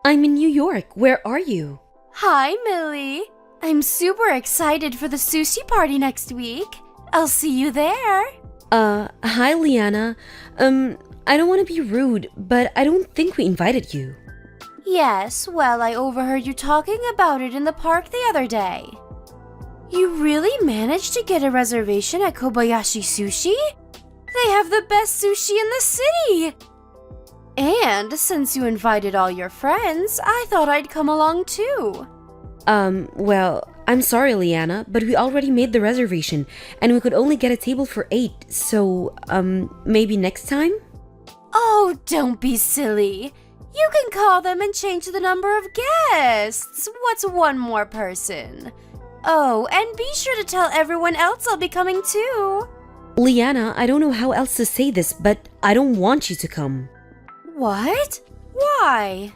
I'm in New York. Where are you? Hi, Millie. I'm super excited for the sushi party next week. I'll see you there. Hi, Liana. I don't want to be rude, but I don't think we invited you. Yes, well, I overheard you talking about it in the park the other day. You really managed to get a reservation at Kobayashi Sushi? They have the best sushi in the city! And since you invited all your friends, I thought I'd come along too. Well, I'm sorry, Liana, but we already made the reservation, and we could only get a table for 8, so, maybe next time? Oh, don't be silly. You can call them and change the number of guests. What's one more person? Oh, and be sure to tell everyone else I'll be coming too. Liana, I don't know how else to say this, but I don't want you to come. What? Why?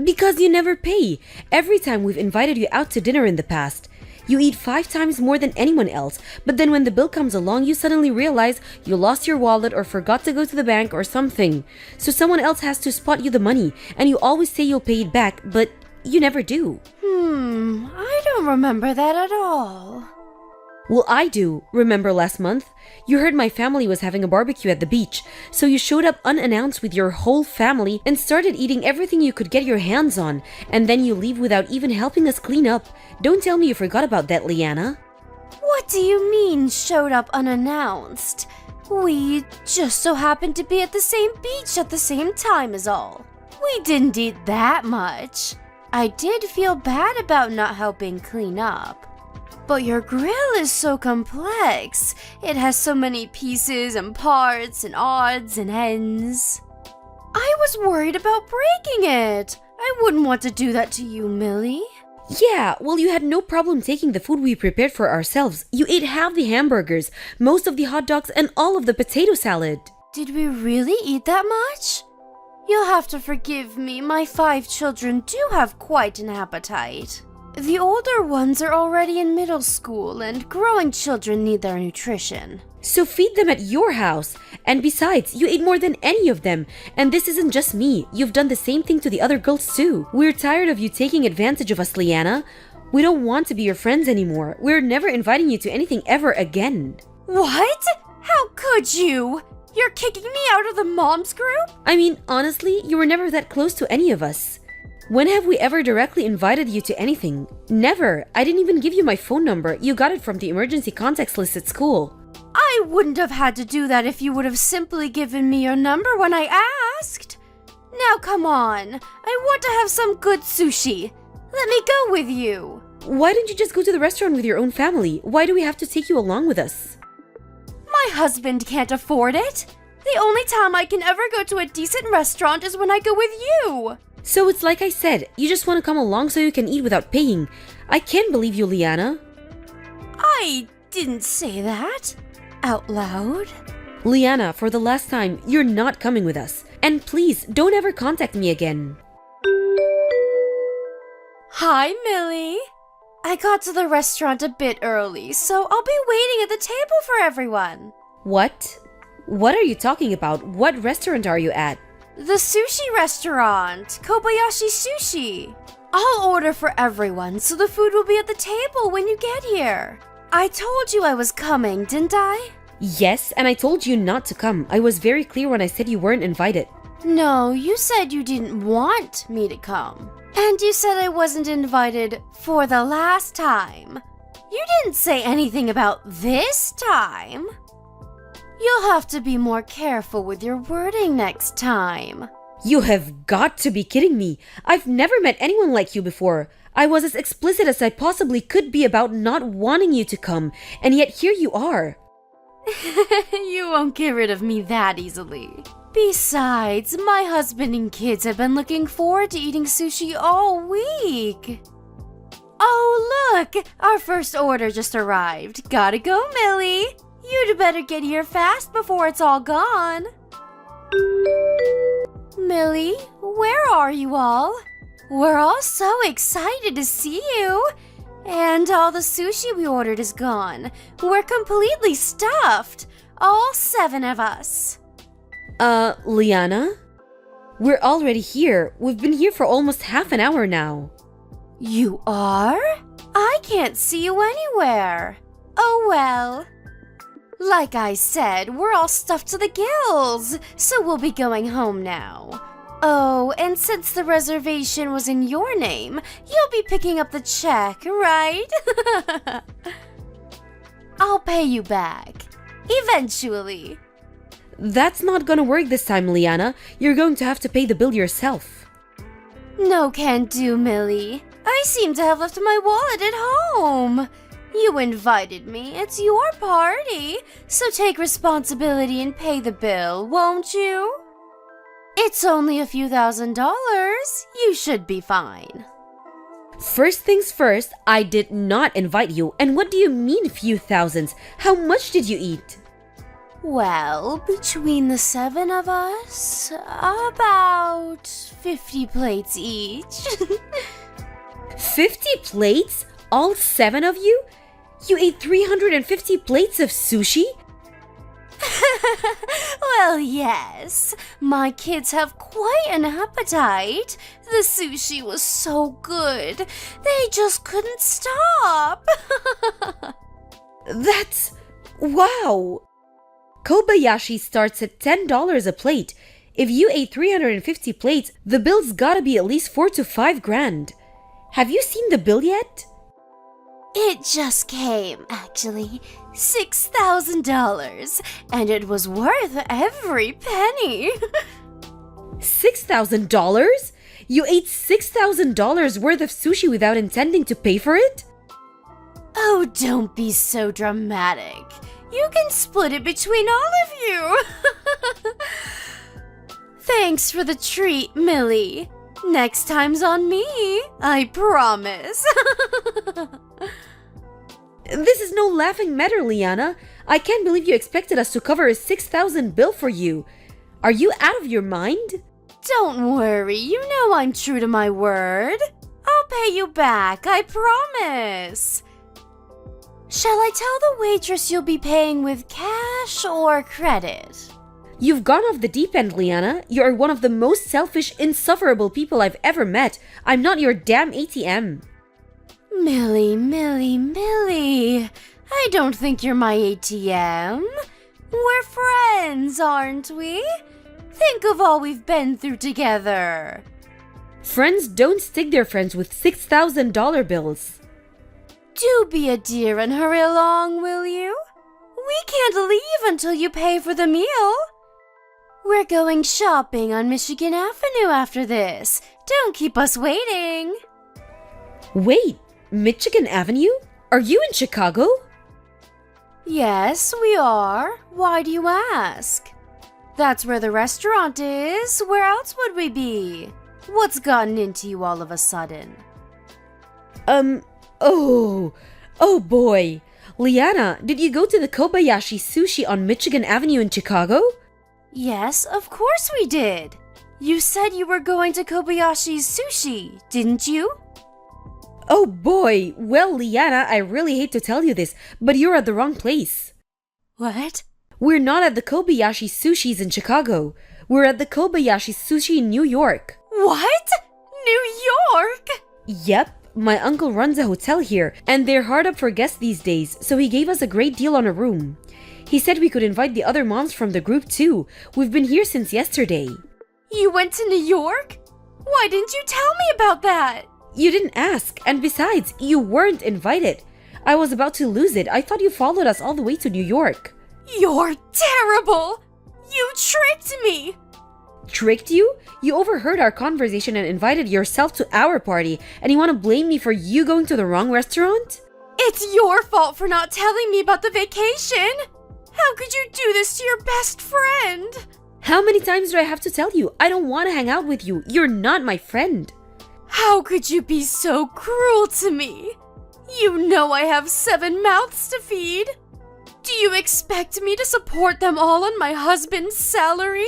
Because you never pay. Every time we've invited you out to dinner in the past, you eat 5 times more than anyone else, but then when the bill comes along, you suddenly realize you lost your wallet or forgot to go to the bank or something. So someone else has to spot you the money, and you always say you'll pay it back, but you never do. I don't remember that at all. Well, I do. Remember last month? You heard my family was having a barbecue at the beach, so you showed up unannounced with your whole family and started eating everything you could get your hands on, and then you leave without even helping us clean up. Don't tell me you forgot about that, Liana. What do you mean, showed up unannounced? We just so happened to be at the same beach at the same time is all. We didn't eat that much. I did feel bad about not helping clean up. But your grill is so complex. It has so many pieces and parts and odds and ends. I was worried about breaking it. I wouldn't want to do that to you, Millie. Yeah, well, you had no problem taking the food we prepared for ourselves. You ate half the hamburgers, most of the hot dogs, and all of the potato salad. Did we really eat that much? You'll have to forgive me. My 5 children do have quite an appetite. The older ones are already in middle school, and growing children need their nutrition. So feed them at your house. And besides, you ate more than any of them. And this isn't just me. You've done the same thing to the other girls too. We're tired of you taking advantage of us, Liana. We don't want to be your friends anymore. We're never inviting you to anything ever again. What? How could you? You're kicking me out of the moms group? I mean, honestly, you were never that close to any of us. When have we ever directly invited you to anything? Never. I didn't even give you my phone number. You got it from the emergency contacts list at school. I wouldn't have had to do that if you would have simply given me your number when I asked. Now come on. I want to have some good sushi. Let me go with you. Why didn't you just go to the restaurant with your own family? Why do we have to take you along with us? My husband can't afford it. The only time I can ever go to a decent restaurant is when I go with you. So it's like I said, you just want to come along so you can eat without paying. I can't believe you, Liana. I didn't say that out loud. Liana, for the last time, you're not coming with us. And please, don't ever contact me again. Hi, Millie. I got to the restaurant a bit early, so I'll be waiting at the table for everyone. What? What are you talking about? What restaurant are you at? The sushi restaurant, Kobayashi Sushi. I'll order for everyone, so the food will be at the table when you get here. I told you I was coming, didn't I? Yes, and I told you not to come. I was very clear when I said you weren't invited. No, you said you didn't want me to come. And you said I wasn't invited for the last time. You didn't say anything about this time. You'll have to be more careful with your wording next time. You have got to be kidding me. I've never met anyone like you before. I was as explicit as I possibly could be about not wanting you to come, and yet here you are. You won't get rid of me that easily. Besides, my husband and kids have been looking forward to eating sushi all week. Oh, look! Our first order just arrived. Gotta go, Millie. You'd better get here fast before it's all gone. Millie, where are you all? We're all so excited to see you. And all the sushi we ordered is gone. We're completely stuffed. All 7 of us. Liana? We're already here. We've been here for almost half an hour now. You are? I can't see you anywhere. Oh well. Like I said, we're all stuffed to the gills, so we'll be going home now. Oh, and since the reservation was in your name, you'll be picking up the check, right? I'll pay you back. Eventually. That's not gonna work this time, Liana. You're going to have to pay the bill yourself. No can do, Millie. I seem to have left my wallet at home. You invited me. It's your party. So take responsibility and pay the bill, won't you? It's only a few $1,000s. You should be fine. First things first, I did not invite you. And what do you mean few thousands? How much did you eat? Well, between the 7 of us, about 50 plates each. 50 plates? All 7 of you? You ate 350 plates of sushi? Well, yes. My kids have quite an appetite. The sushi was so good. They just couldn't stop. That's... wow! Kobayashi starts at $10 a plate. If you ate 350 plates, the bill's gotta be at least 4 to 5 grand. Have you seen the bill yet? It just came, actually. $6,000. And it was worth every penny. $6,000? You ate $6,000 worth of sushi without intending to pay for it? Oh, don't be so dramatic. You can split it between all of you. Thanks for the treat, Millie. Next time's on me, I promise. This is no laughing matter, Liana. I can't believe you expected us to cover a $6,000 bill for you. Are you out of your mind? Don't worry, you know I'm true to my word. I'll pay you back, I promise. Shall I tell the waitress you'll be paying with cash or credit? You've gone off the deep end, Liana. You're one of the most selfish, insufferable people I've ever met. I'm not your damn ATM. Millie, Millie, Millie. I don't think you're my ATM. We're friends, aren't we? Think of all we've been through together. Friends don't stick their friends with $6,000 bills. Do be a dear and hurry along, will you? We can't leave until you pay for the meal. We're going shopping on Michigan Avenue after this. Don't keep us waiting. Wait, Michigan Avenue? Are you in Chicago? Yes, we are. Why do you ask? That's where the restaurant is. Where else would we be? What's gotten into you all of a sudden? Oh boy. Liana, did you go to the Kobayashi Sushi on Michigan Avenue in Chicago? Yes, of course we did. You said you were going to Kobayashi's Sushi, didn't you? Oh boy. Well, Liana, I really hate to tell you this, but you're at the wrong place. What? We're not at the Kobayashi Sushis in Chicago. We're at the Kobayashi Sushi in New York. What? New York? Yep. My uncle runs a hotel here, and they're hard up for guests these days, so he gave us a great deal on a room. He said we could invite the other moms from the group too. We've been here since yesterday. You went to New York? Why didn't you tell me about that? You didn't ask, and besides, you weren't invited. I was about to lose it. I thought you followed us all the way to New York. You're terrible! You tricked me! Tricked you? You overheard our conversation and invited yourself to our party, and you want to blame me for you going to the wrong restaurant? It's your fault for not telling me about the vacation! How could you do this to your best friend? How many times do I have to tell you? I don't want to hang out with you. You're not my friend. How could you be so cruel to me? You know I have 7 mouths to feed. Do you expect me to support them all on my husband's salary?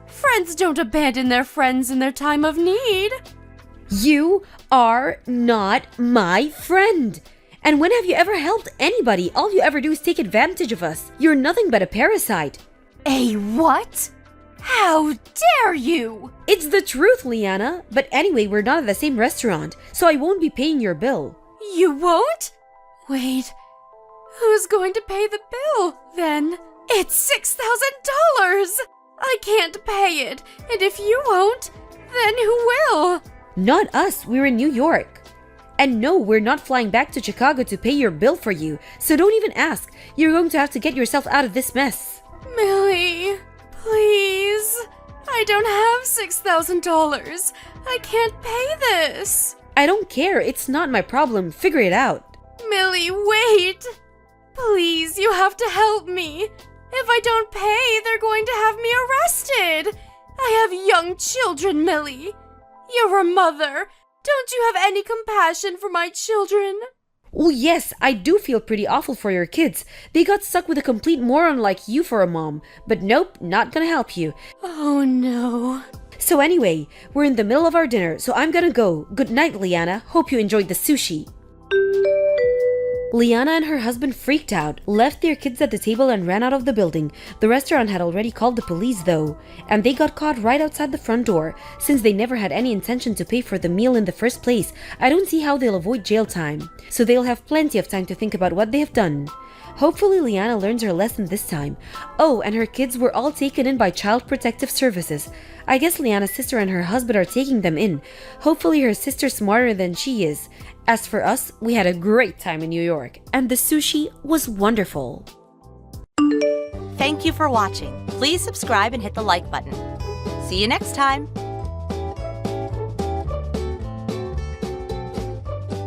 Friends don't abandon their friends in their time of need. You are not my friend. And when have you ever helped anybody? All you ever do is take advantage of us. You're nothing but a parasite. A what? How dare you! It's the truth, Liana. But anyway, we're not at the same restaurant, so I won't be paying your bill. You won't? Wait, who's going to pay the bill then? It's $6,000! I can't pay it, and if you won't, then who will? Not us, we're in New York. And no, we're not flying back to Chicago to pay your bill for you, so don't even ask. You're going to have to get yourself out of this mess. Millie, please. I don't have $6,000. I can't pay this. I don't care, it's not my problem, figure it out. Millie, wait. Please, you have to help me. If I don't pay, they're going to have me arrested. I have young children, Millie. You're a mother. Don't you have any compassion for my children? Well, yes, I do feel pretty awful for your kids. They got stuck with a complete moron like you for a mom. But nope, not gonna help you. Oh no. So anyway, we're in the middle of our dinner, so I'm gonna go. Good night, Liana. Hope you enjoyed the sushi. Liana and her husband freaked out, left their kids at the table and ran out of the building. The restaurant had already called the police though, and they got caught right outside the front door. Since they never had any intention to pay for the meal in the first place, I don't see how they'll avoid jail time. So they'll have plenty of time to think about what they have done. Hopefully Liana learns her lesson this time. Oh, and her kids were all taken in by Child Protective Services. I guess Liana's sister and her husband are taking them in. Hopefully her sister's smarter than she is. As for us, we had a great time in New York, and the sushi was wonderful. Thank you for watching. Please subscribe and hit the like button. See you next time.